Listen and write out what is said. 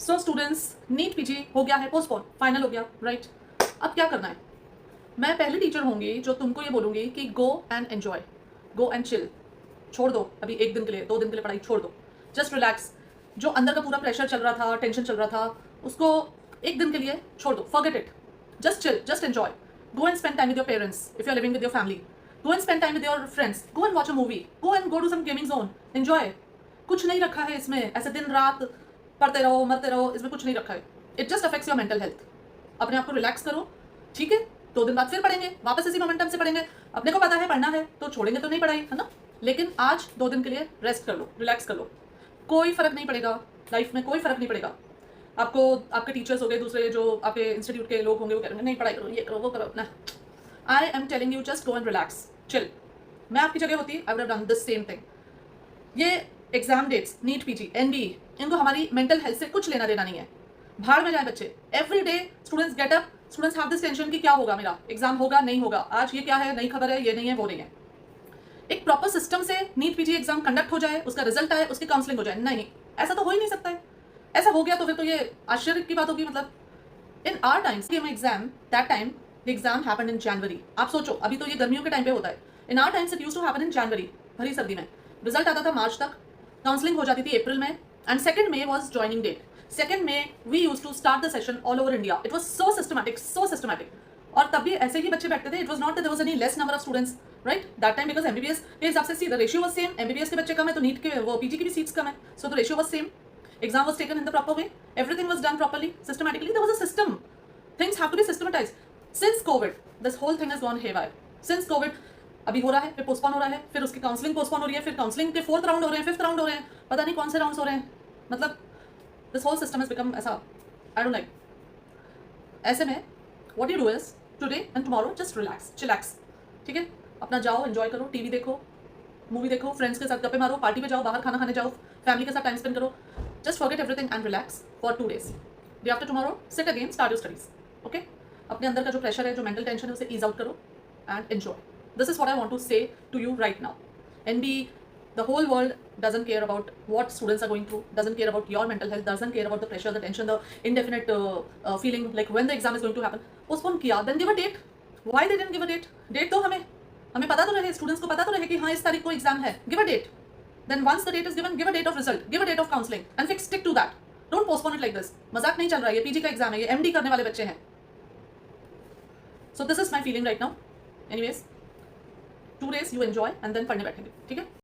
So students, NEET PG हो गया है पोस्टपोन, फाइनल हो गया, राइट। अब क्या करना है? मैं पहली टीचर होंगी जो तुमको ये बोलूँगी कि go and enjoy, go and chill. छोड़ दो अभी 1 दिन के लिए, 2 दिन के लिए पढ़ाई छोड़ दो, जस्ट रिलैक्स। जो अंदर का पूरा प्रेशर चल रहा था, टेंशन चल रहा था, उसको 1 दिन के लिए छोड़ दो, forget it, just chill, just enjoy. Go and spend time with your parents if you're living with your family. Go and spend time with your friends. Go and watch a movie. Go and go to some gaming zone. Enjoy. कुछ नहीं रखा है इसमें, ऐसे दिन रात पढ़ते रहो मरते रहो, इसमें कुछ नहीं रखा है। It just affects your mental health. अपने आप को रिलैक्स करो, ठीक है। 2 दिन बाद फिर पढ़ेंगे, वापस इसी मोमेंटम से पढ़ेंगे। अपने को पता है पढ़ना है तो छोड़ेंगे तो नहीं पढ़ाई, है ना। लेकिन आज 2 दिन के लिए रेस्ट कर लो, रिलैक्स कर लो। कोई फर्क नहीं पड़ेगा लाइफ में, कोई फर्क नहीं पड़ेगा। आपको आपके टीचर्स हो गए, दूसरे जो आपके इंस्टीट्यूट के लोग होंगे, वो कहेंगे नहीं पढ़ाई करो, ये करो, वो करो ना। I am telling you just go and relax, chill. मैं आपकी जगह होती, I would have done the same thing. ये exam dates, NEET PG, NBE, इनको हमारी मेंटल हेल्थ से कुछ लेना देना नहीं है। भाड़ में जाए बच्चे। Every day students get up, students have this tension कि क्या होगा, मेरा एग्जाम होगा नहीं होगा, आज ये क्या है, नई खबर है, ये नहीं है, वो नहीं है। एक प्रॉपर सिस्टम से नीट पीजी एग्जाम कंडक्ट हो जाए, उसका रिजल्ट आए, उसकी काउंसलिंग हो जाए, नहीं, ऐसा तो हो ही नहीं सकता है। ऐसा हो गया तो फिर तो ये आश्चर्य की बात होगी। मतलब in our times exam, that time the exam happened in January. आप सोचो, अभी तो ये गर्मियों के टाइम पे होता है। In our times it used to happen in January, भरी सर्दी में। रिजल्ट आता था मार्च तक, काउंसलिंग हो जाती थी अप्रैल में, and 2 May was joining date. 2 May we used to start the session all over India. It was so systematic, so systematic. और तब भी ऐसे ही बच्चे बैठते थे। It was not that there was any less number of students, right, that time, because MBBS के हिसाब से see the ratio was same. MBBS के बच्चे कम है तो नीट के वो पीजी की भी सीट्स कम है, so the ratio was same. Exam was taken in the proper way. Everything was done properly, systematically. There was a system. Things have to be systematized. Since COVID, this whole thing has gone haywire. Since COVID, अभी हो रहा है, फिर postpone हो रहा है, फिर उसकी काउंसलिंग पोस्टपोन हो रही है, फिर काउंसलिंग के 4th राउंड हो रहे हैं, 5th राउंड हो रहे हैं, पता नहीं कौन से राउंड्स हो रहे हैं। मतलब this whole system has become ऐसा, आई डोंट लाइक। ऐसे में what you do is today and tomorrow just relax, chillax, ठीक है। अपना जाओ, एंजॉय करो, टीवी देखो, मूवी देखो, फ्रेंड्स के साथ गप्पे मारो, पार्टी पे जाओ, बाहर खाना खाने जाओ, फैमिली के साथ टाइम स्पेंड करो। Just forget everything and relax for 2 days. Day after tomorrow, sit again, start your studies. Okay? अपने अंदर का जो प्रेशर है, जो मेंटल टेंशन है, उसे ईज आउट करो and enjoy. This is what I want to say to you right now. NB, the whole world doesn't care about what students are going through, doesn't care about your mental health, doesn't care about the pressure, the tension, the indefinite feeling like when the exam is going to happen. Postpone किया, then give a date. Why they didn't give a date? Date तो हमें पता तो रहे, students को पता तो रहे कि हाँ इस तारीख को एग्जाम है, give a date. Then once the date is given, give a date of result, give a date of counseling, and stick to that. Don't postpone it like this. मजाक नहीं चल रहा है, ये पीजी का एग्जाम है, ये एमडी करने वाले बच्चे हैं. So this is my feeling right now. Anyways, 2 days you enjoy and then पढ़ने बैठेंगे, ठीक है?